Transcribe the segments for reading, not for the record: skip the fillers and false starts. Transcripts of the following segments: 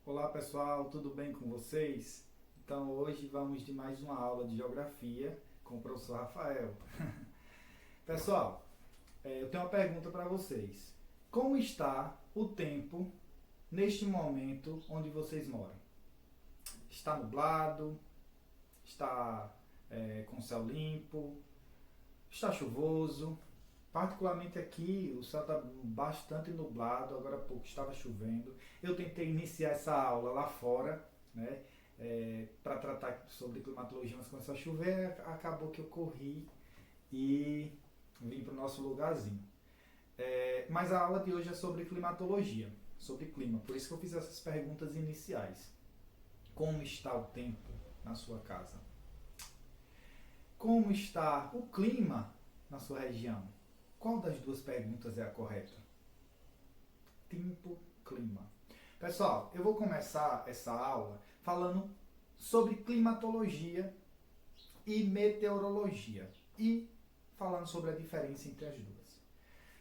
Olá pessoal, tudo bem com vocês? Então hoje vamos de mais uma aula de Geografia com o professor Rafael. Pessoal, eu tenho uma pergunta para vocês. Como está o tempo neste momento onde vocês moram? Está nublado? Está com céu limpo? Está chuvoso? Particularmente aqui, o céu está bastante nublado, agora há pouco estava chovendo. Eu tentei iniciar essa aula lá fora, né, para tratar sobre climatologia, mas começou a chover, acabou que eu corri e vim para o nosso lugarzinho. Mas a aula de hoje é sobre climatologia, sobre clima, por isso que eu fiz essas perguntas iniciais. Como está o tempo na sua casa? Como está o clima na sua região? Qual das duas perguntas é a correta? Tempo, clima. Pessoal, eu vou começar essa aula falando sobre climatologia e meteorologia e falando sobre a diferença entre as duas.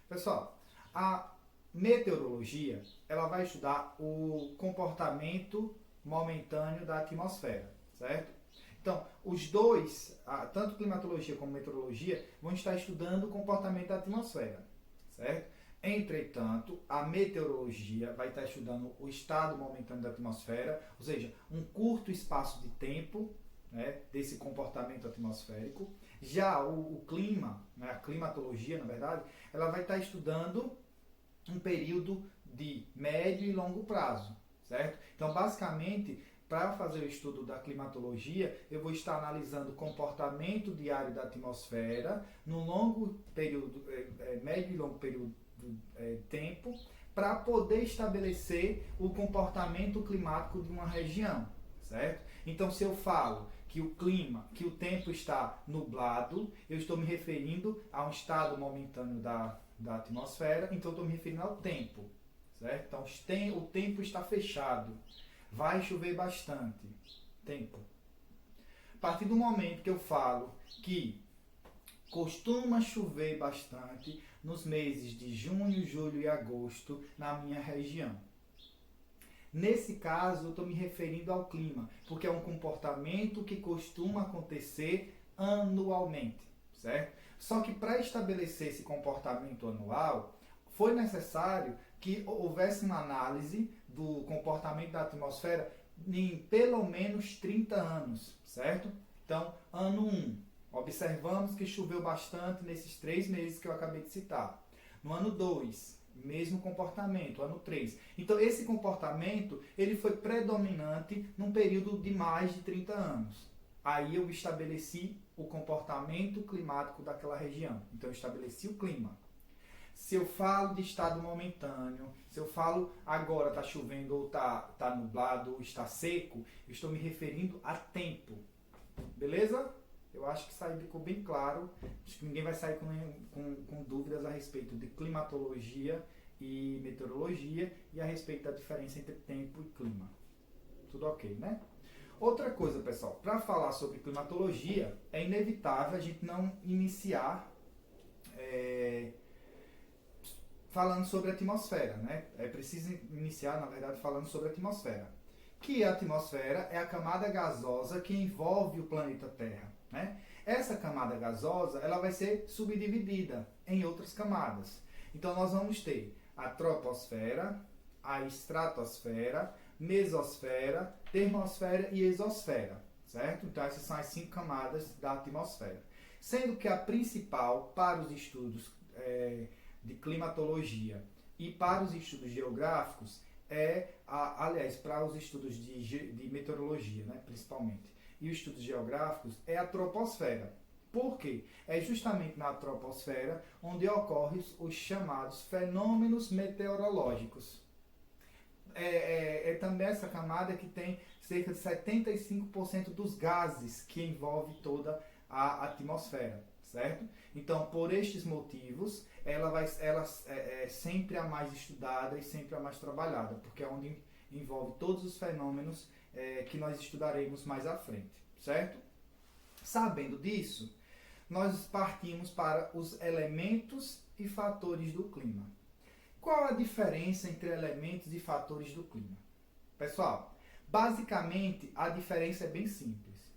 Pessoal, a meteorologia, ela vai estudar o comportamento momentâneo da atmosfera, certo? Então, os dois, tanto climatologia como meteorologia, vão estar estudando o comportamento da atmosfera, certo? Entretanto, a meteorologia vai estar estudando o estado momentâneo da atmosfera, ou seja, um curto espaço de tempo, né, desse comportamento atmosférico. Já o clima, né, a climatologia, na verdade, ela vai estar estudando um período de médio e longo prazo, certo? Então, basicamente, para fazer o estudo da climatologia, eu vou estar analisando o comportamento diário da atmosfera no longo período, médio e longo período de tempo, para poder estabelecer o comportamento climático de uma região, certo? Então, se eu falo que o clima, que o tempo está nublado, eu estou me referindo a um estado momentâneo da atmosfera, então eu estou me referindo ao tempo, certo? Então, o tempo está fechado. Vai chover bastante. Tempo. A partir do momento que eu falo que costuma chover bastante nos meses de junho, julho e agosto na minha região. Nesse caso, eu estou me referindo ao clima, porque é um comportamento que costuma acontecer anualmente, certo? Só que para estabelecer esse comportamento anual, foi necessário que houvesse uma análise do comportamento da atmosfera em pelo menos 30 anos, certo? Então, ano 1, observamos que choveu bastante nesses 3 meses que eu acabei de citar. No ano 2, mesmo comportamento, ano 3. Então, esse comportamento ele foi predominante num período de mais de 30 anos. Aí eu estabeleci o comportamento climático daquela região. Então, eu estabeleci o clima. Se eu falo de estado momentâneo, se eu falo agora está chovendo ou tá nublado ou está seco, eu estou me referindo a tempo. Beleza? Eu acho que isso aí ficou bem claro. Acho que ninguém vai sair com dúvidas a respeito de climatologia e meteorologia e a respeito da diferença entre tempo e clima. Tudo ok, né? Outra coisa, pessoal, para falar sobre climatologia, é inevitável a gente não iniciar falando sobre a atmosfera, né? É preciso iniciar, na verdade, falando sobre a atmosfera. Que a atmosfera é a camada gasosa que envolve o planeta Terra, né? Essa camada gasosa, ela vai ser subdividida em outras camadas. Então, nós vamos ter a troposfera, a estratosfera, mesosfera, termosfera e exosfera, certo? Então, essas são as 5 camadas da atmosfera. Sendo que a principal para os estudos de climatologia e para os estudos geográficos aliás, para os estudos de meteorologia, né, principalmente, e os estudos geográficos é a troposfera. Por quê? É justamente na troposfera onde ocorrem os chamados fenômenos meteorológicos. É também essa camada que tem cerca de 75% dos gases que envolve toda a atmosfera, certo? Então, por estes motivos, ela é sempre a mais estudada e sempre a mais trabalhada, porque é onde envolve todos os fenômenos que nós estudaremos mais à frente, certo? Sabendo disso, nós partimos para os elementos e fatores do clima. Qual a diferença entre elementos e fatores do clima? Pessoal, basicamente a diferença é bem simples.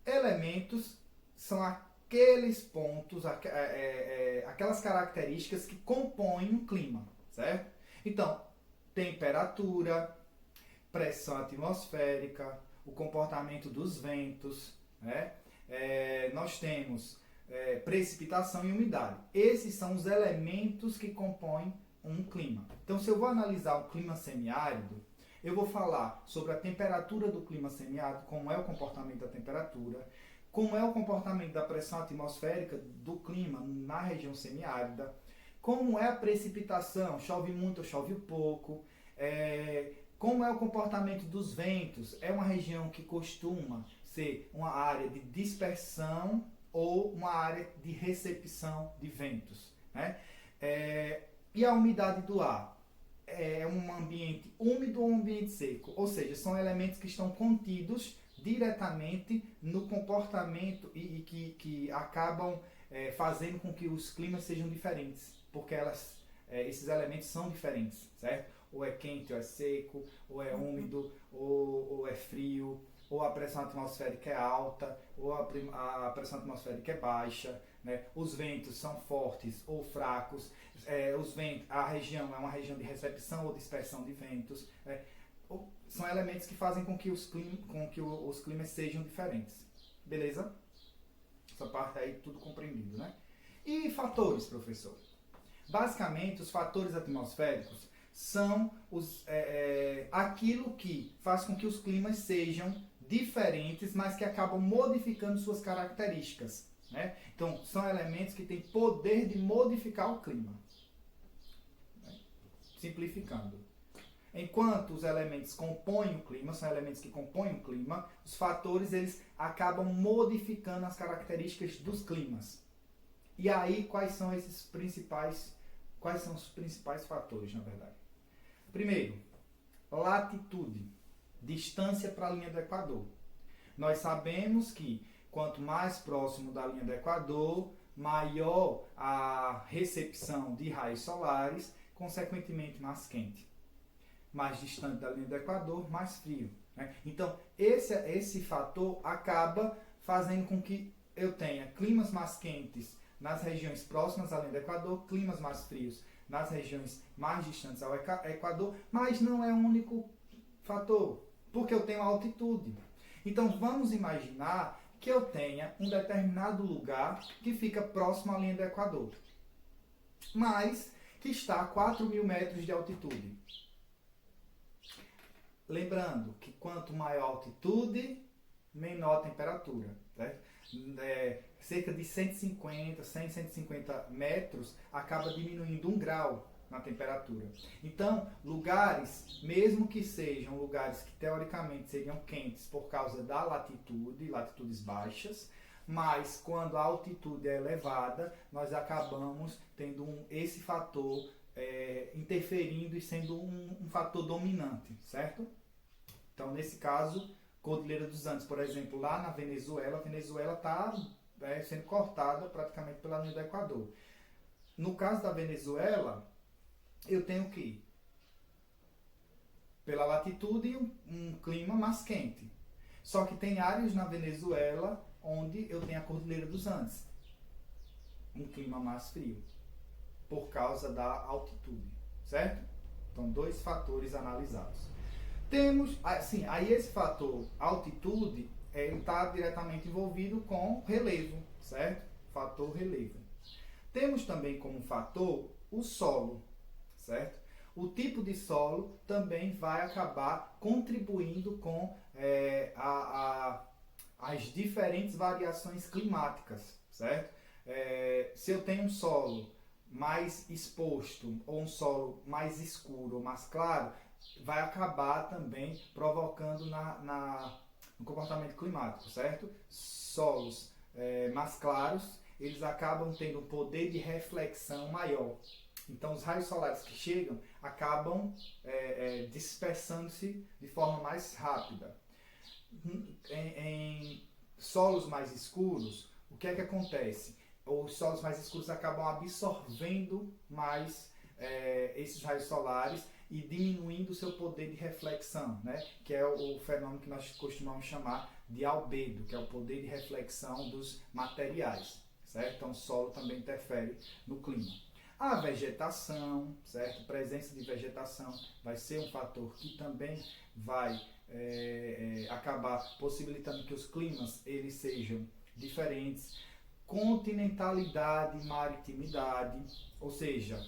Elementos são aqueles pontos, aquelas características que compõem o clima, certo? Então, temperatura, pressão atmosférica, o comportamento dos ventos, né? Nós temos precipitação e umidade. Esses são os elementos que compõem um clima. Então, se eu vou analisar o clima semiárido, eu vou falar sobre a temperatura do clima semiárido, como é o comportamento da temperatura, como é o comportamento da pressão atmosférica do clima na região semiárida, como é a precipitação, chove muito ou chove pouco, como é o comportamento dos ventos, é uma região que costuma ser uma área de dispersão ou uma área de recepção de ventos, né? E a umidade do ar? É um ambiente úmido ou um ambiente seco? Ou seja, são elementos que estão contidos diretamente no comportamento e que acabam fazendo com que os climas sejam diferentes, porque esses elementos são diferentes, certo? Ou é quente ou é seco, ou é úmido ou é frio, ou a pressão atmosférica é alta, ou a pressão atmosférica é baixa, né? Os ventos são fortes ou fracos, a região é uma região de recepção ou dispersão de ventos, são elementos que fazem com que os climas sejam diferentes. Beleza? Essa parte aí tudo compreendido, né? E fatores, professor? Basicamente, os fatores atmosféricos são aquilo que faz com que os climas sejam diferentes, mas que acabam modificando suas características, né? Então, são elementos que têm poder de modificar o clima. Né? Simplificando. Enquanto os elementos compõem o clima, são elementos que compõem o clima, os fatores eles acabam modificando as características dos climas. E aí, quais são os principais fatores, na verdade? Primeiro, latitude, distância para a linha do Equador. Nós sabemos que quanto mais próximo da linha do Equador, maior a recepção de raios solares, consequentemente mais quente. Mais distante da linha do Equador, mais frio, né? Então, esse fator acaba fazendo com que eu tenha climas mais quentes nas regiões próximas à linha do Equador, climas mais frios nas regiões mais distantes ao Equador, mas não é o único fator, porque eu tenho altitude. Então, vamos imaginar que eu tenha um determinado lugar que fica próximo à linha do Equador, mas que está a 4.000 metros de altitude. Lembrando que quanto maior a altitude, menor a temperatura. Certo? Cerca de 150 metros acaba diminuindo 1 grau na temperatura. Então, lugares, mesmo que sejam lugares que teoricamente seriam quentes por causa da latitude, latitudes baixas, mas quando a altitude é elevada, nós acabamos tendo esse fator interferindo e sendo um fator dominante, certo? Então, nesse caso, Cordilheira dos Andes, por exemplo, lá na Venezuela, a Venezuela está sendo cortada praticamente pela linha do Equador. No caso da Venezuela, eu tenho que, pela latitude, um clima mais quente. Só que tem áreas na Venezuela onde eu tenho a Cordilheira dos Andes, um clima mais frio, por causa da altitude, certo? Então, 2 fatores analisados. Temos, assim, aí esse fator altitude, ele está diretamente envolvido com relevo, certo? Fator relevo. Temos também como fator o solo, certo? O tipo de solo também vai acabar contribuindo com as diferentes variações climáticas, certo? Se eu tenho um solo mais exposto ou um solo mais escuro ou mais claro, vai acabar também provocando no comportamento climático, certo? Solos mais claros, eles acabam tendo um poder de reflexão maior. Então, os raios solares que chegam acabam dispersando-se de forma mais rápida. Em solos mais escuros, o que é que acontece? Os solos mais escuros acabam absorvendo mais esses raios solares e diminuindo o seu poder de reflexão, né? Que é o fenômeno que nós costumamos chamar de albedo, que é o poder de reflexão dos materiais, certo? Então o solo também interfere no clima. A vegetação, certo? Presença de vegetação vai ser um fator que também vai acabar possibilitando que os climas eles sejam diferentes. Continentalidade, maritimidade, ou seja,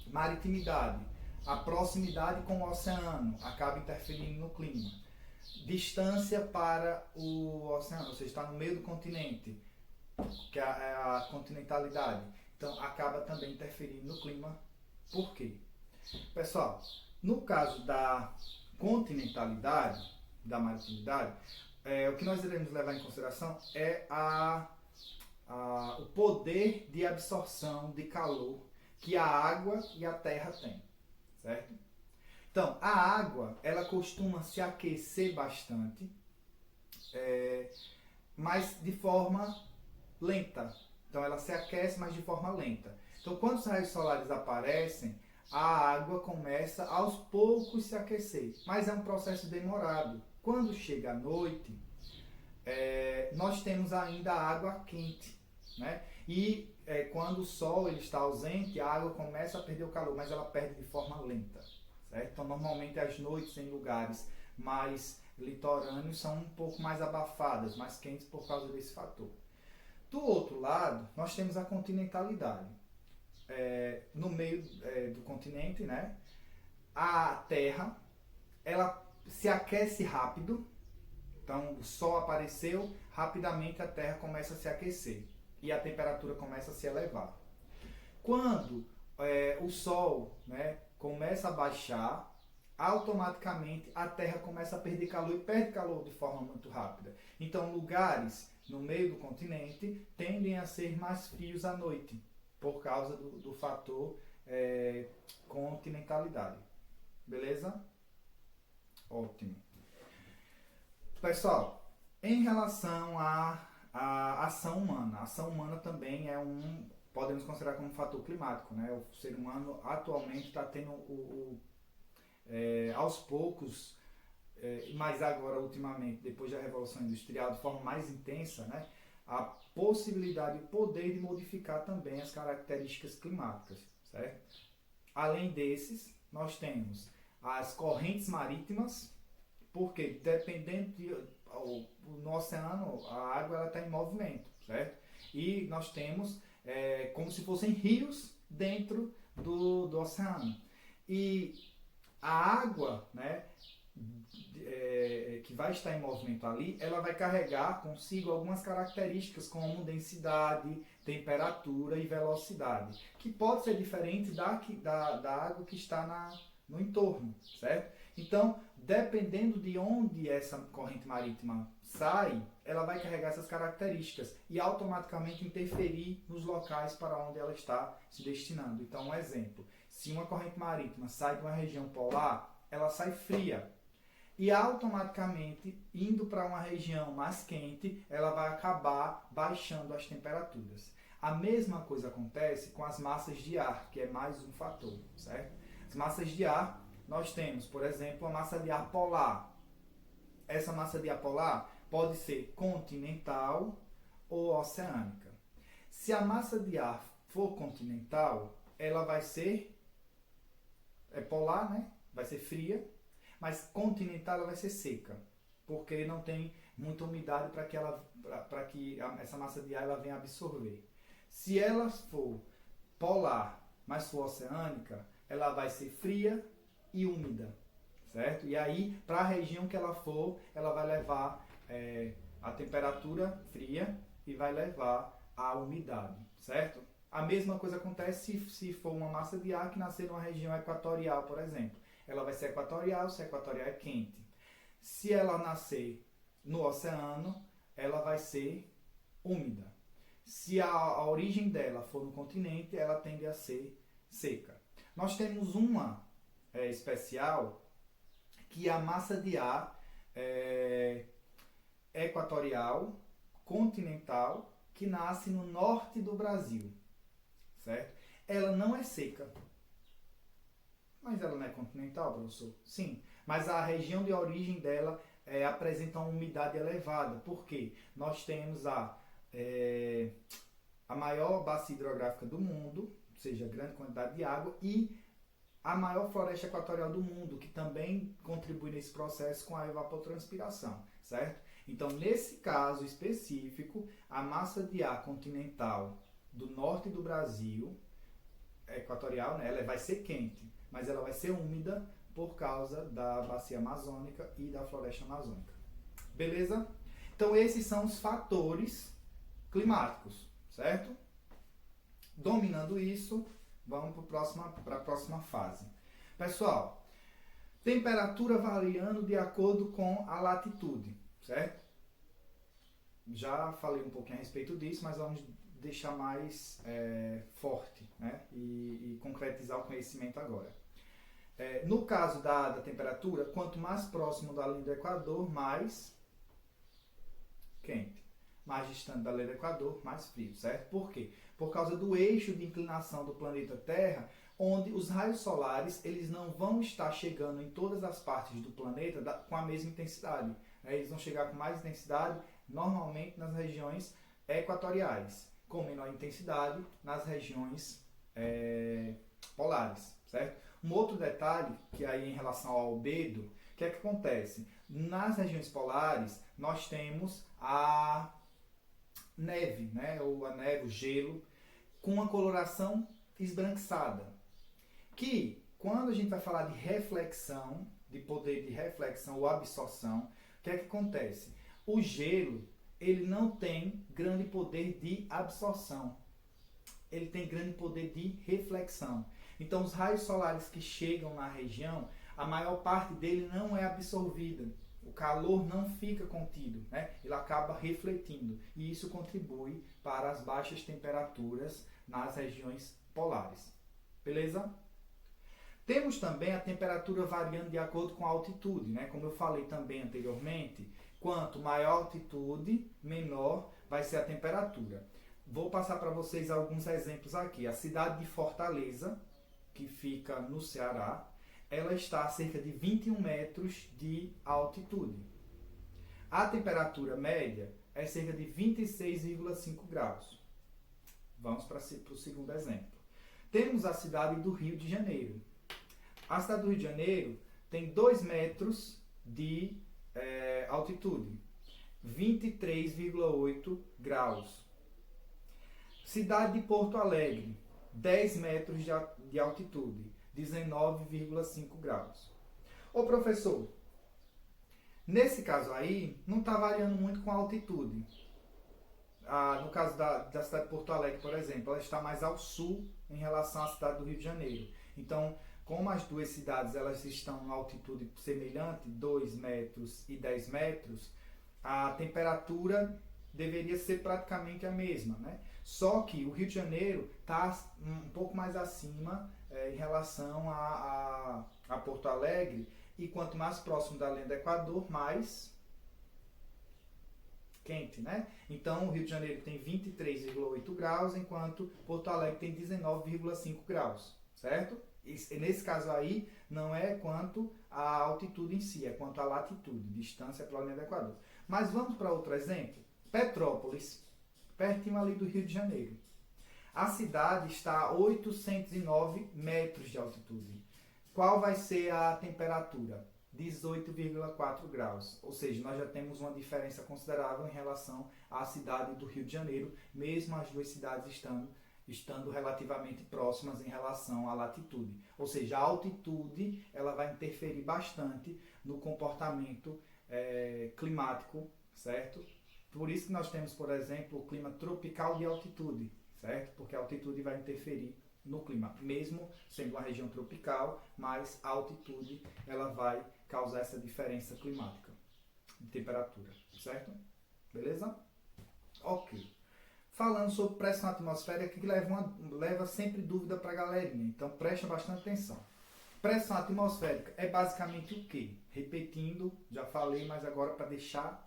maritimidade, a proximidade com o oceano acaba interferindo no clima. Distância para o oceano, você está no meio do continente, que é a continentalidade, então acaba também interferindo no clima. Por quê? Pessoal, no caso da continentalidade, da maritimidade, o que nós iremos levar em consideração é o poder de absorção de calor que a água e a terra têm, certo? Então, a água, ela costuma se aquecer bastante, mas de forma lenta. Então, ela se aquece, mas de forma lenta. Então, quando os raios solares aparecem, a água começa aos poucos se aquecer, mas é um processo demorado. Quando chega a noite, nós temos ainda a água quente, né? E quando o sol ele está ausente, a água começa a perder o calor, mas ela perde de forma lenta, certo? Então, normalmente as noites em lugares mais litorâneos são um pouco mais abafadas, mais quentes por causa desse fator. Do outro lado, nós temos a continentalidade. No meio do continente, né? A terra ela se aquece rápido. Então, o sol apareceu, rapidamente a terra começa a se aquecer e a temperatura começa a se elevar. Quando o sol, né, começa a baixar, automaticamente a terra começa a perder calor e perde calor de forma muito rápida. Então, lugares no meio do continente tendem a ser mais frios à noite, por causa do fator continentalidade. Beleza? Ótimo. Pessoal, em relação à ação humana, a ação humana também podemos considerar como um fator climático, né? O ser humano atualmente está tendo aos poucos, mas agora ultimamente, depois da Revolução Industrial, de forma mais intensa, né? A possibilidade e o poder de modificar também as características climáticas, certo? Além desses, nós temos as correntes marítimas, porque dependendo no oceano, a água está em movimento, certo? E nós temos como se fossem rios dentro do oceano. E a água, né, que vai estar em movimento ali, ela vai carregar consigo algumas características como densidade, temperatura e velocidade, que pode ser diferente da água que está no entorno, certo? Então, dependendo de onde essa corrente marítima sai, ela vai carregar essas características e automaticamente interferir nos locais para onde ela está se destinando. Então, um exemplo, se uma corrente marítima sai de uma região polar, ela sai fria. E automaticamente, indo para uma região mais quente, ela vai acabar baixando as temperaturas. A mesma coisa acontece com as massas de ar, que é mais um fator, certo? As massas de ar, nós temos, por exemplo, a massa de ar polar. Essa massa de ar polar pode ser continental ou oceânica. Se a massa de ar for continental, ela vai ser polar, né? Vai ser fria, mas continental ela vai ser seca, porque não tem muita umidade para que essa massa de ar ela venha absorver. Se ela for polar, mas for oceânica, ela vai ser fria e úmida, certo? E aí, para a região que ela for, ela vai levar a temperatura fria e vai levar a umidade, certo? A mesma coisa acontece se for uma massa de ar que nascer numa região equatorial, por exemplo. Ela vai ser equatorial, se a equatorial é quente. Se ela nascer no oceano, ela vai ser úmida. Se a origem dela for no continente, ela tende a ser seca. Nós temos uma especial, que é a massa de ar equatorial, continental, que nasce no norte do Brasil, certo? Ela não é seca. Mas ela não é continental, professor? Sim, mas a região de origem dela apresenta uma umidade elevada. Por quê? Nós temos a maior bacia hidrográfica do mundo, ou seja, grande quantidade de água, e a maior floresta equatorial do mundo, que também contribui nesse processo com a evapotranspiração, certo? Então, nesse caso específico, a massa de ar continental do norte do Brasil, equatorial, né, ela vai ser quente, mas ela vai ser úmida por causa da bacia amazônica e da floresta amazônica. Beleza? Então, esses são os fatores climáticos, certo? Dominando isso, vamos para a próxima fase. Pessoal, temperatura variando de acordo com a latitude, certo? Já falei um pouquinho a respeito disso, mas vamos deixar mais forte, né? E concretizar o conhecimento agora. No caso da temperatura, quanto mais próximo da linha do Equador, mais quente. Mais distante da linha do Equador, mais frio, certo? Por quê? Por causa do eixo de inclinação do planeta Terra, onde os raios solares eles não vão estar chegando em todas as partes do planeta com a mesma intensidade. Eles vão chegar com mais intensidade, normalmente nas regiões equatoriais, com menor intensidade nas regiões polares, certo? Um outro detalhe, que aí em relação ao albedo, o que é que acontece? Nas regiões polares, nós temos a neve, né? Ou a neve, o gelo, com uma coloração esbranquiçada. Que, quando a gente vai falar de reflexão, de poder de reflexão ou absorção, o que é que acontece? O gelo, ele não tem grande poder de absorção. Ele tem grande poder de reflexão. Então, os raios solares que chegam na região, a maior parte dele não é absorvida. O calor não fica contido, né? Ele acaba refletindo. E isso contribui para as baixas temperaturas nas regiões polares. Beleza? Temos também a temperatura variando de acordo com a altitude, né? Como eu falei também anteriormente, quanto maior a altitude, menor vai ser a temperatura. Vou passar para vocês alguns exemplos aqui. A cidade de Fortaleza, que fica no Ceará, ela está a cerca de 21 metros de altitude. A temperatura média é cerca de 26,5 graus. Vamos para o segundo exemplo. Temos a cidade do Rio de Janeiro. A cidade do Rio de Janeiro tem 2 metros de altitude, 23,8 graus. Cidade de Porto Alegre, 10 metros de altitude, 19,5 graus. Ô professor, nesse caso aí, não está variando muito com a altitude. No caso da cidade de Porto Alegre, por exemplo, ela está mais ao sul em relação à cidade do Rio de Janeiro. Então, como as duas cidades elas estão em altitude semelhante, 2 metros e 10 metros, a temperatura deveria ser praticamente a mesma, né? Só que o Rio de Janeiro está um pouco mais acima em relação a Porto Alegre, e quanto mais próximo da linha do Equador, mais quente, né? Então o Rio de Janeiro tem 23,8 graus, enquanto Porto Alegre tem 19,5 graus, certo? E nesse caso aí, não é quanto a altitude em si, é quanto a latitude, distância para a linha do Equador. Mas vamos para outro exemplo. Petrópolis, pertinho ali do Rio de Janeiro. A cidade está a 809 metros de altitude. Qual vai ser a temperatura? 18,4 graus. Ou seja, nós já temos uma diferença considerável em relação à cidade do Rio de Janeiro, mesmo as duas cidades estando relativamente próximas em relação à latitude. Ou seja, a altitude ela vai interferir bastante no comportamento climático, certo? Por isso que nós temos, por exemplo, o clima tropical de altitude, certo? Porque a altitude vai interferir no clima, mesmo sendo uma região tropical, mas a altitude ela vai causar essa diferença climática de temperatura, certo? Beleza? Ok. Falando sobre pressão atmosférica, que leva sempre dúvida para a galerinha, então presta bastante atenção. Pressão atmosférica é basicamente o quê? Repetindo, já falei, mas agora para deixar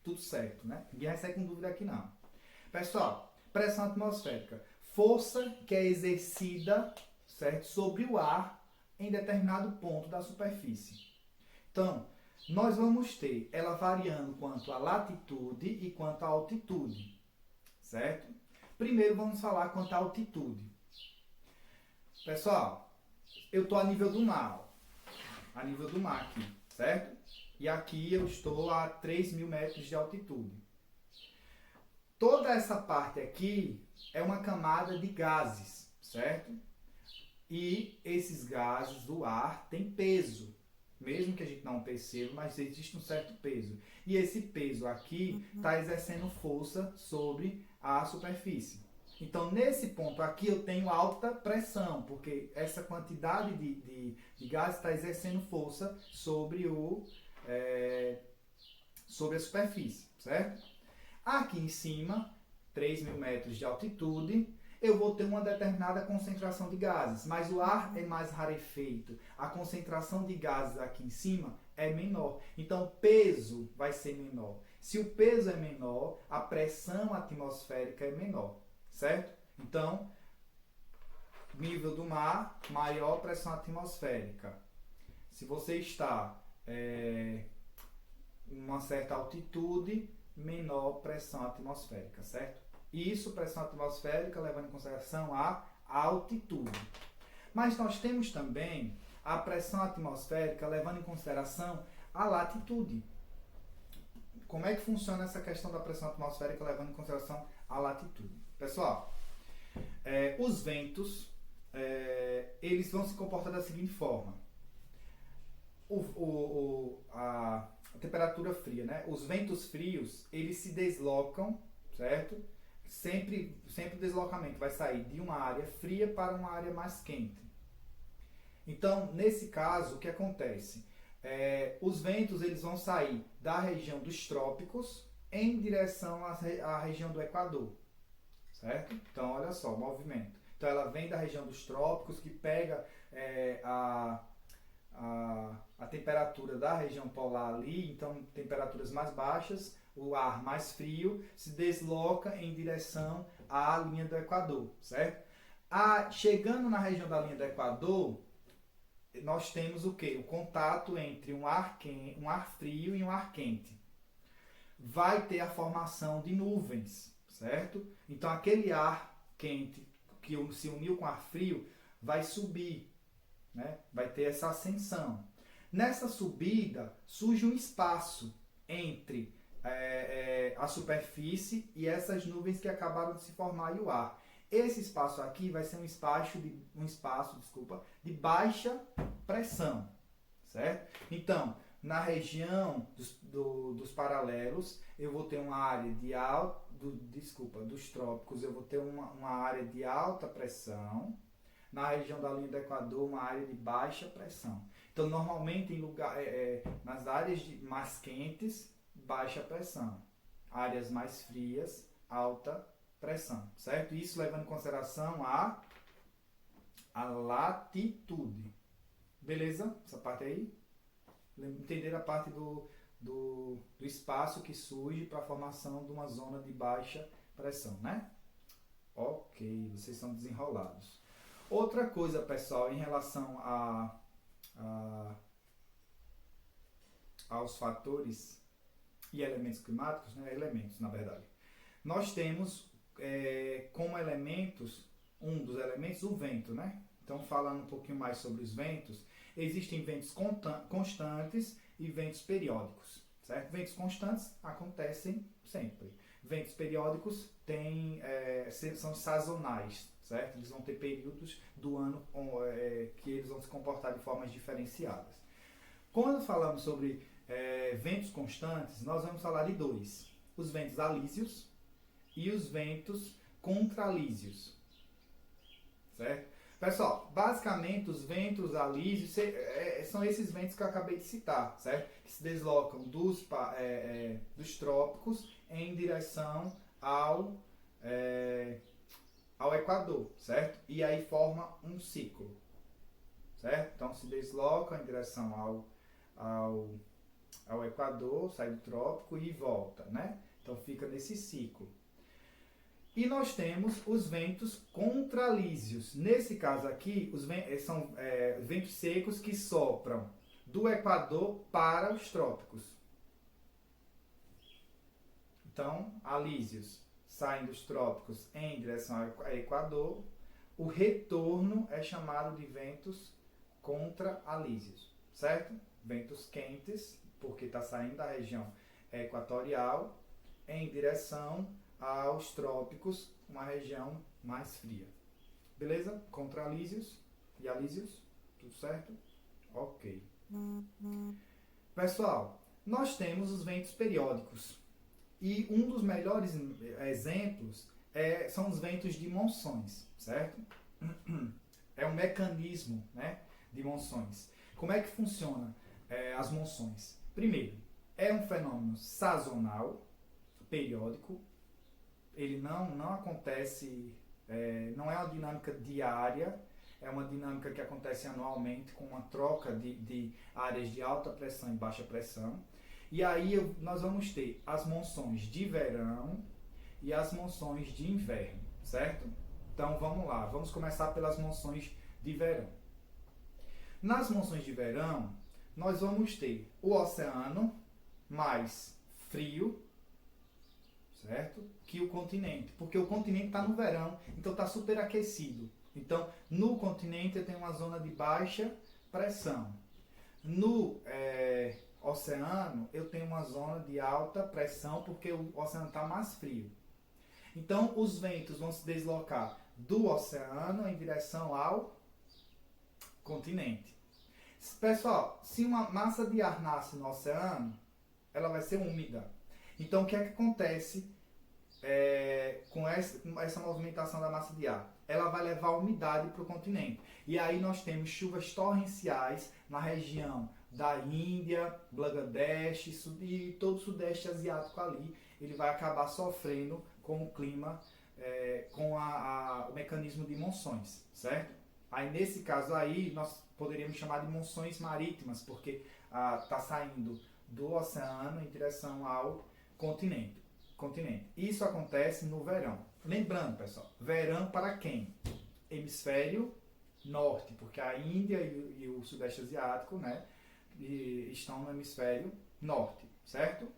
tudo certo, né? Ninguém vai sair com dúvida aqui não. Pessoal, pressão atmosférica, força que é exercida, certo, sobre o ar em determinado ponto da superfície. Então, nós vamos ter ela variando quanto à latitude e quanto à altitude, certo? Primeiro vamos falar quanto à altitude. Pessoal, eu estou a nível do mar, a nível do mar aqui, certo? E aqui eu estou a 3.000 metros de altitude. Toda essa parte aqui é uma camada de gases, certo? E esses gases do ar têm peso, mesmo que a gente não perceba, mas existe um certo peso. E esse peso aqui está exercendo força sobre a superfície. Então, nesse ponto aqui, eu tenho alta pressão, porque essa quantidade de gás está exercendo força sobre, sobre a superfície, certo? Aqui em cima, 3.000 metros de altitude, eu vou ter uma determinada concentração de gases, mas o ar é mais rarefeito. A concentração de gases aqui em cima é menor. Então, o peso vai ser menor. Se o peso é menor, a pressão atmosférica é menor, certo? Então, nível do mar, maior pressão atmosférica. Se você está em uma certa altitude, menor pressão atmosférica, certo? Isso, pressão atmosférica, levando em consideração a altitude. Mas nós temos também a pressão atmosférica, levando em consideração a latitude. Como é que funciona essa questão da pressão atmosférica, levando em consideração a latitude? Pessoal, os ventos, eles vão se comportar da seguinte forma. A temperatura fria, né? Os ventos frios, eles se deslocam, certo? Sempre o deslocamento vai sair de uma área fria para uma área mais quente. Então, nesse caso, o que acontece? Os ventos eles vão sair da região dos trópicos em direção à região do Equador, certo? Então, olha só o movimento. Então, ela vem da região dos trópicos, que pega a temperatura da região polar ali, então temperaturas mais baixas, o ar mais frio se desloca em direção à linha do Equador, certo? Chegando na região da linha do Equador, nós temos o quê? O contato entre um ar frio e um ar quente. Vai ter a formação de nuvens, certo? Então aquele ar quente que se uniu com ar frio vai subir, né? Vai ter essa ascensão. Nessa subida surge um espaço entre a superfície e essas nuvens que acabaram de se formar e o ar. Esse espaço aqui vai ser um espaço de baixa pressão, certo? Então, na região dos paralelos, eu vou ter uma área dos trópicos, eu vou ter uma área de alta pressão. Na região da linha do Equador, uma área de baixa pressão. Então, normalmente, nas áreas mais quentes, baixa pressão. Áreas mais frias, alta pressão, certo? Isso levando em consideração a latitude. Beleza? Essa parte aí? Entender a parte do espaço que surge para a formação de uma zona de baixa pressão, né? Ok, vocês são desenrolados. Outra coisa, pessoal, em relação aos fatores e elementos climáticos, né? Elementos, na verdade. Nós temos como elementos, um dos elementos, o vento, né? Então, falando um pouquinho mais sobre os ventos, existem ventos constantes e ventos periódicos, certo? Ventos constantes acontecem sempre. Ventos periódicos são sazonais, certo? Eles vão ter períodos do ano que eles vão se comportar de formas diferenciadas. Quando falamos sobre ventos constantes, nós vamos falar de dois. Os ventos alísios e os ventos contralísios, certo? Pessoal, basicamente os ventos alísios são esses ventos que eu acabei de citar, certo? Que se deslocam dos trópicos em direção ao Equador, certo? E aí forma um ciclo, certo? Então se desloca em direção ao Equador, sai do trópico e volta, né? Então fica nesse ciclo. E nós temos os ventos contralísios. Nesse caso aqui, são ventos secos que sopram do Equador para os trópicos. Então, alísios saem dos trópicos em direção ao Equador. O retorno é chamado de ventos contra-alísios, certo? Ventos quentes, porque está saindo da região equatorial em direção aos trópicos, uma região mais fria. Beleza? Contra-alísios e alísios, tudo certo? Ok. Pessoal, nós temos os ventos periódicos. E um dos melhores exemplos são os ventos de monções, certo? É um mecanismo, né, de monções. Como é que funciona as monções? Primeiro, é um fenômeno sazonal, periódico. Ele não acontece, não é uma dinâmica diária, é uma dinâmica que acontece anualmente com uma troca de áreas de alta pressão e baixa pressão. E aí nós vamos ter as monções de verão e as monções de inverno, certo? Então vamos lá, vamos começar pelas monções de verão. Nas monções de verão, nós vamos ter o oceano mais frio, certo? Que o continente, porque o continente está no verão, então está superaquecido. Então, no continente eu tenho uma zona de baixa pressão. No oceano, eu tenho uma zona de alta pressão, porque o oceano está mais frio. Então, os ventos vão se deslocar do oceano em direção ao continente. Pessoal, se uma massa de ar nasce no oceano, ela vai ser úmida. Então, o que é que acontece com essa movimentação da massa de ar? Ela vai levar umidade para o continente. E aí nós temos chuvas torrenciais na região da Índia, Bangladesh e todo o Sudeste Asiático ali. Ele vai acabar sofrendo com o clima, com o mecanismo de monções, certo? Aí nesse caso aí nós poderíamos chamar de monções marítimas, porque está saindo do oceano em direção ao continente. Isso acontece no verão. Lembrando, pessoal, verão para quem? Hemisfério norte, porque a Índia e o Sudeste Asiático, né, estão no hemisfério norte, certo?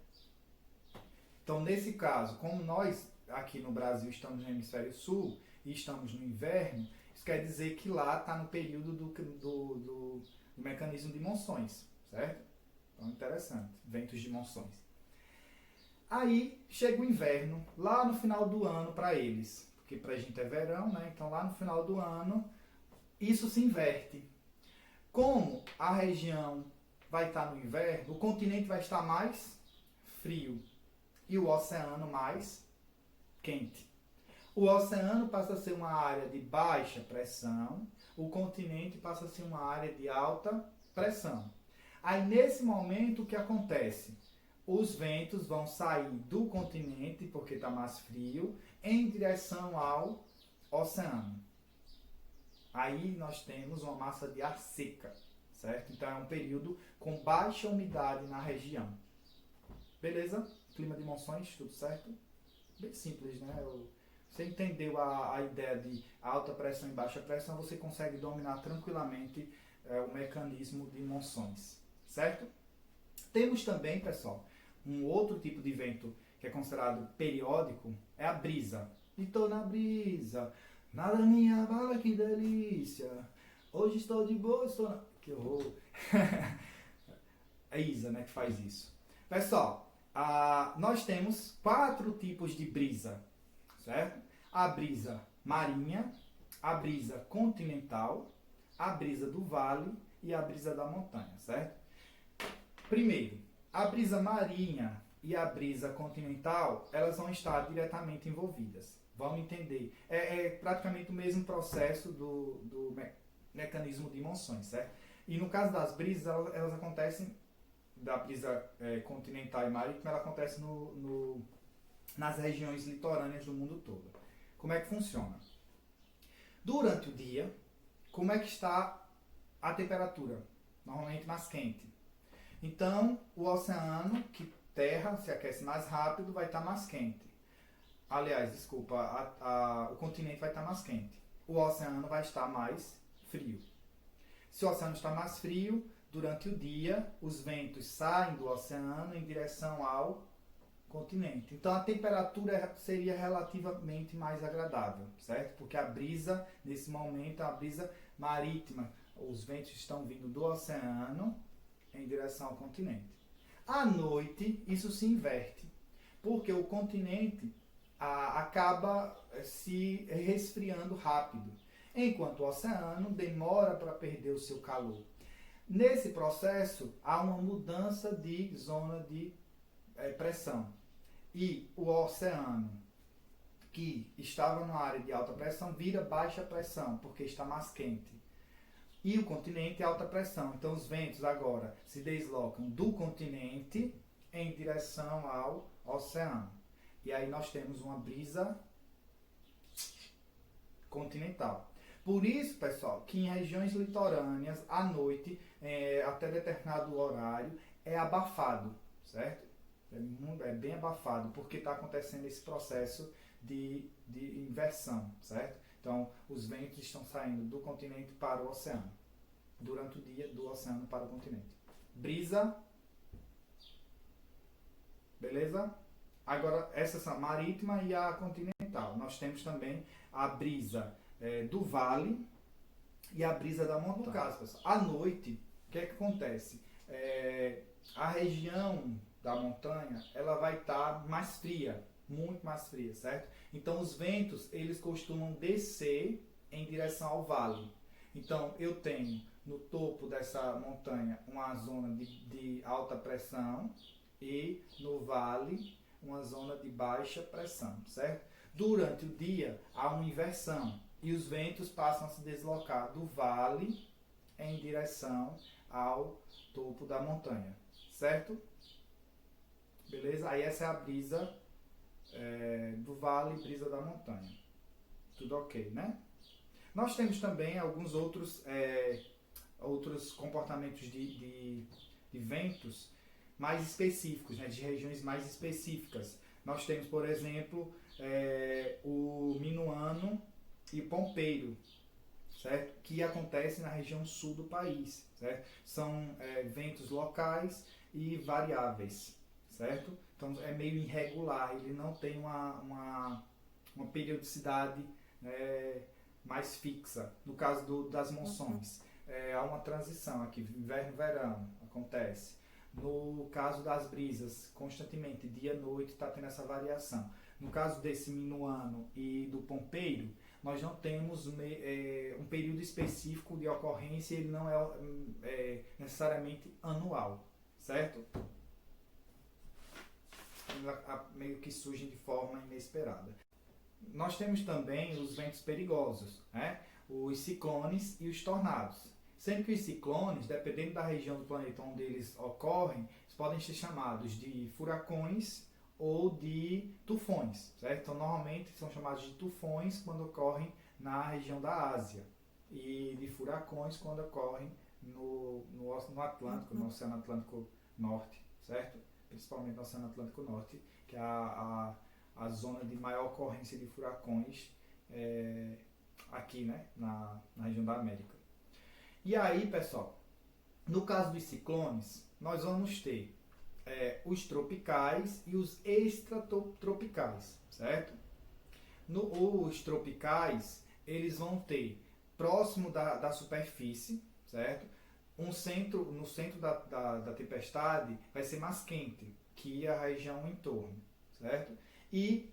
Então, nesse caso, como nós aqui no Brasil estamos no hemisfério sul e estamos no inverno, isso quer dizer que lá está no período do mecanismo de monções, certo? Então, interessante, ventos de monções. Aí chega o inverno, lá no final do ano para eles, porque para a gente é verão, né? Então lá no final do ano, isso se inverte. Como a região vai estar no inverno, o continente vai estar mais frio e o oceano mais quente. O oceano passa a ser uma área de baixa pressão, o continente passa a ser uma área de alta pressão. Aí nesse momento o que acontece? Os ventos vão sair do continente, porque está mais frio, em direção ao oceano. Aí nós temos uma massa de ar seca, certo? Então é um período com baixa umidade na região. Beleza? Clima de monções, tudo certo? Bem simples, né? Você entendeu a ideia de alta pressão e baixa pressão, você consegue dominar tranquilamente o mecanismo de monções, certo? Temos também, pessoal, um outro tipo de vento que é considerado periódico, é a brisa. E tô na brisa, nada minha bala, que delícia. Hoje estou de boa, estou na... Que horror. É Isa, né, que faz isso. Pessoal, nós temos 4 tipos de brisa, certo? A brisa marinha, a brisa continental, a brisa do vale e a brisa da montanha, certo? Primeiro, a brisa marinha e a brisa continental, elas vão estar diretamente envolvidas. Vamos entender. É praticamente o mesmo processo do mecanismo de monções, certo? E no caso das brisas, elas acontecem, da brisa continental e marítima, ela acontece nas regiões litorâneas do mundo todo. Como é que funciona? Durante o dia, como é que está a temperatura? Normalmente mais quente. Então, o oceano, que terra se aquece mais rápido, vai estar mais quente. Aliás, desculpa, o continente vai estar mais quente. O oceano vai estar mais frio. Se o oceano está mais frio, durante o dia, os ventos saem do oceano em direção ao continente. Então a temperatura seria relativamente mais agradável, certo? Porque a brisa, nesse momento, a brisa marítima, os ventos estão vindo do oceano em direção ao continente. À noite, isso se inverte, porque o continente acaba se resfriando rápido, enquanto o oceano demora para perder o seu calor. Nesse processo, há uma mudança de zona de pressão. E o oceano, que estava numa área de alta pressão, vira baixa pressão, porque está mais quente. E o continente é alta pressão. Então os ventos agora se deslocam do continente em direção ao oceano. E aí nós temos uma brisa continental. Por isso, pessoal, que em regiões litorâneas, à noite, até determinado horário, é abafado, certo? É bem abafado, porque está acontecendo esse processo de inversão, certo? Então, os ventos estão saindo do continente para o oceano, durante o dia, do oceano para o continente. Brisa, beleza? Agora, essa são a marítima e a continental. Nós temos também a brisa do vale e a brisa da montanha. No caso, pessoal, à noite, o que é que acontece? A região da montanha, ela vai estar mais fria, muito mais fria, certo? Então, os ventos, eles costumam descer em direção ao vale. Então, eu tenho no topo dessa montanha uma zona de alta pressão e no vale uma zona de baixa pressão, certo? Durante o dia, há uma inversão e os ventos passam a se deslocar do vale em direção ao topo da montanha, certo? Beleza? Aí essa é a brisa do vale e brisa da montanha. Tudo ok, né? Nós temos também alguns outros comportamentos de ventos mais específicos, né? De regiões mais específicas. Nós temos, por exemplo, o minuano e o pompeiro, certo? Que acontece na região sul do país, certo? São ventos locais e variáveis, certo? Então é meio irregular, ele não tem uma periodicidade mais fixa. No caso das monções, há uma transição aqui, inverno-verão acontece. No caso das brisas, constantemente, dia e noite, está tendo essa variação. No caso desse minuano e do pompeiro, nós não temos um período específico de ocorrência, ele não é necessariamente anual, certo? Meio que surgem de forma inesperada. Nós temos também os ventos perigosos, né? Os ciclones e os tornados. Sendo que os ciclones, dependendo da região do planeta onde eles ocorrem, eles podem ser chamados de furacões ou de tufões, certo? Então, normalmente são chamados de tufões quando ocorrem na região da Ásia e de furacões quando ocorrem no Atlântico, no Oceano Atlântico Norte, certo? Principalmente no Oceano Atlântico Norte, que é a zona de maior ocorrência de furacões aqui, né, na região da América. E aí, pessoal, no caso dos ciclones, nós vamos ter os tropicais e os extratropicais, certo? Os tropicais, eles vão ter próximo da superfície, certo? No centro da tempestade vai ser mais quente que a região em torno, certo? E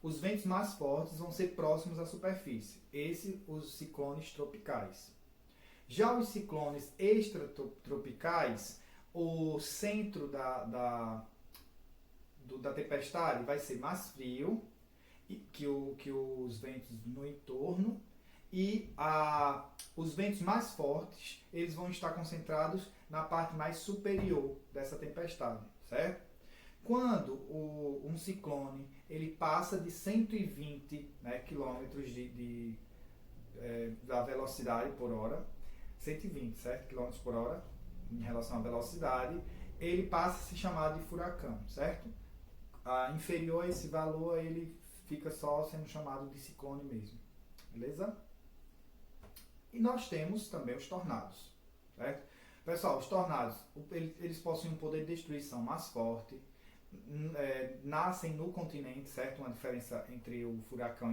os ventos mais fortes vão ser próximos à superfície. Os ciclones tropicais. Já os ciclones extratropicais, o centro da tempestade vai ser mais frio que os ventos no entorno e os ventos mais fortes eles vão estar concentrados na parte mais superior dessa tempestade, certo? Quando um ciclone ele passa de 120 km da velocidade por hora, 120, certo? Km por hora, em relação à velocidade, ele passa a se chamar de furacão, certo? Inferior a esse valor, ele fica só sendo chamado de ciclone mesmo, beleza? E nós temos também os tornados, certo? Pessoal, os tornados, eles possuem um poder de destruição mais forte, nascem no continente, certo? Uma diferença entre o furacão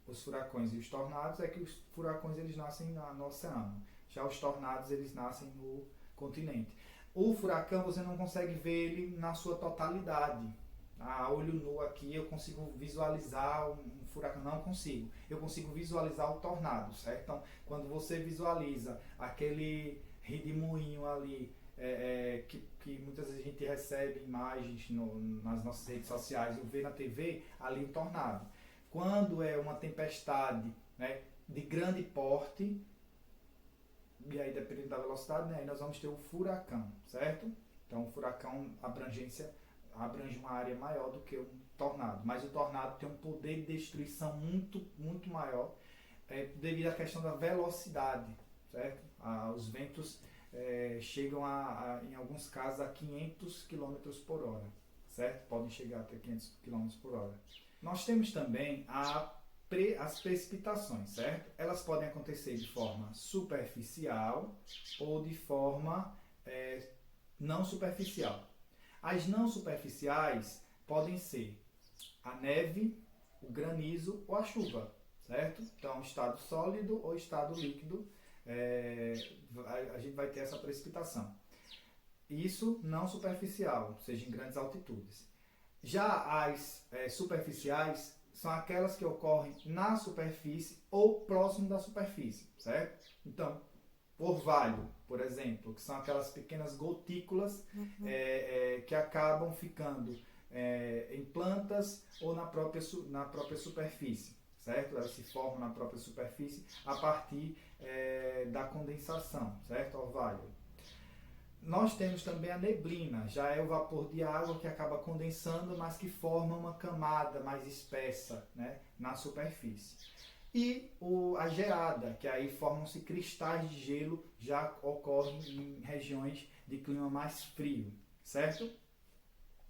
os furacões e os tornados é que os furacões eles nascem no oceano, já os tornados eles nascem no continente. O furacão você não consegue ver ele na sua totalidade. A olho nu aqui eu consigo visualizar um furacão, não consigo. Eu consigo visualizar o tornado, certo? Então, quando você visualiza aquele redemoinho ali, que muitas vezes a gente recebe imagens nas nossas redes sociais, ou vê na TV, ali o tornado. Quando é uma tempestade, né, de grande porte, e aí dependendo da velocidade, né, aí nós vamos ter o furacão, certo? Então o furacão abrange uma área maior do que um tornado, mas o tornado tem um poder de destruição muito, muito maior, devido à questão da velocidade, certo? Os ventos chegam em alguns casos a 500 km por hora, certo? Podem chegar até 500 km por hora. Nós temos também as precipitações, certo? Elas podem acontecer de forma superficial ou de forma não superficial. As não superficiais podem ser a neve, o granizo ou a chuva, certo? Então, estado sólido ou estado líquido, a gente vai ter essa precipitação. Isso não superficial, ou seja, em grandes altitudes. Já as superficiais são aquelas que ocorrem na superfície ou próximo da superfície, certo? Então, orvalho, por exemplo, que são aquelas pequenas gotículas que acabam ficando em plantas ou na própria superfície, certo? Elas se formam na própria superfície a partir da condensação, certo? Orvalho. Nós temos também a neblina, já é o vapor de água que acaba condensando, mas que forma uma camada mais espessa, né, na superfície. E a geada, que aí formam-se cristais de gelo, já ocorre em regiões de clima mais frio, certo?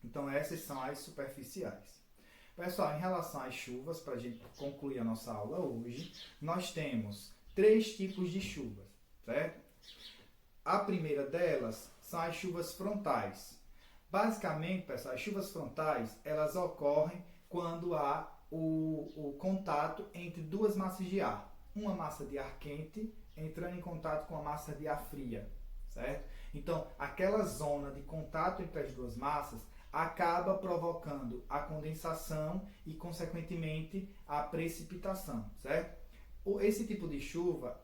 Então essas são as superficiais. Pessoal, em relação às chuvas, para a gente concluir a nossa aula hoje, nós temos 3 tipos de chuvas, certo? A primeira delas são as chuvas frontais. Basicamente, pessoal, as chuvas frontais, elas ocorrem quando há o contato entre duas massas de ar. Uma massa de ar quente entrando em contato com a massa de ar fria, certo? Então, aquela zona de contato entre as duas massas acaba provocando a condensação e, consequentemente, a precipitação, certo? Esse tipo de chuva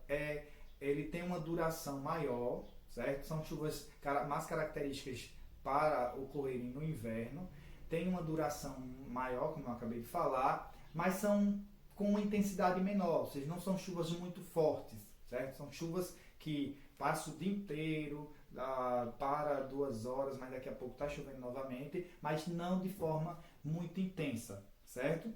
ele tem uma duração maior, certo? São chuvas mais características para ocorrerem no inverno, tem uma duração maior, como eu acabei de falar, mas são com uma intensidade menor, ou seja, não são chuvas muito fortes, certo? São chuvas que passam o dia inteiro, para 2 horas, mas daqui a pouco está chovendo novamente, mas não de forma muito intensa, certo?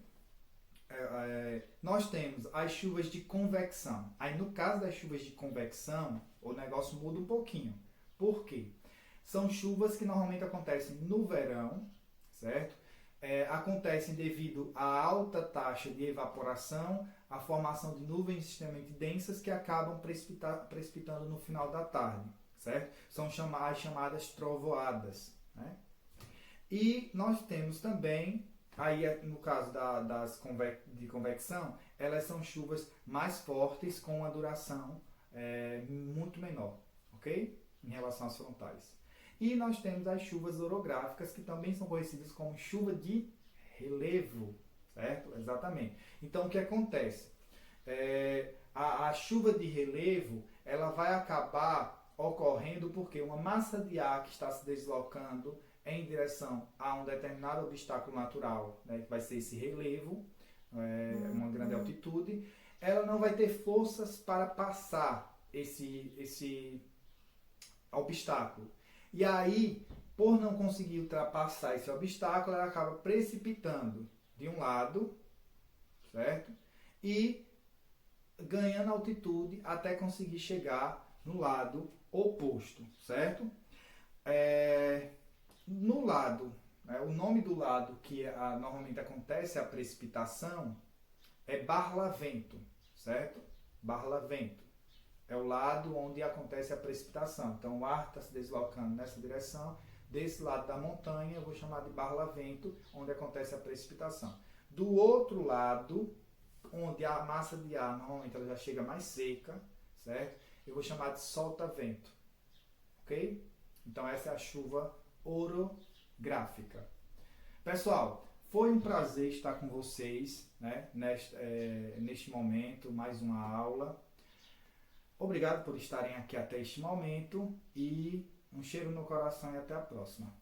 Nós temos as chuvas de convecção. Aí no caso das chuvas de convecção, o negócio muda um pouquinho. Por quê? São chuvas que normalmente acontecem no verão, certo? Acontecem devido à alta taxa de evaporação, a formação de nuvens extremamente densas que acabam precipitando no final da tarde, certo? São as chamadas trovoadas, né? E nós temos também, aí no caso de convecção, elas são chuvas mais fortes com uma duração muito menor, ok? Em relação às frontais. E nós temos as chuvas orográficas, que também são conhecidas como chuva de relevo, certo? Exatamente. Então, o que acontece? A chuva de relevo, ela vai acabar ocorrendo porque uma massa de ar que está se deslocando em direção a um determinado obstáculo natural, né, que vai ser esse relevo, uma grande altitude, ela não vai ter forças para passar esse obstáculo. E aí, por não conseguir ultrapassar esse obstáculo, ela acaba precipitando de um lado, certo? E ganhando altitude até conseguir chegar no lado oposto, certo? No lado né? O nome do lado que normalmente acontece a precipitação é barlavento, certo? Barlavento é o lado onde acontece a precipitação. Então o ar está se deslocando nessa direção. Desse lado da montanha eu vou chamar de barlavento, onde acontece a precipitação. Do outro lado, onde a massa de ar normalmente ela já chega mais seca, certo? Eu vou chamar de solta-vento, ok? Então essa é a chuva orográfica. Pessoal, foi um prazer estar com vocês, né, neste momento, mais uma aula. Obrigado por estarem aqui até este momento e um cheiro no coração e até a próxima.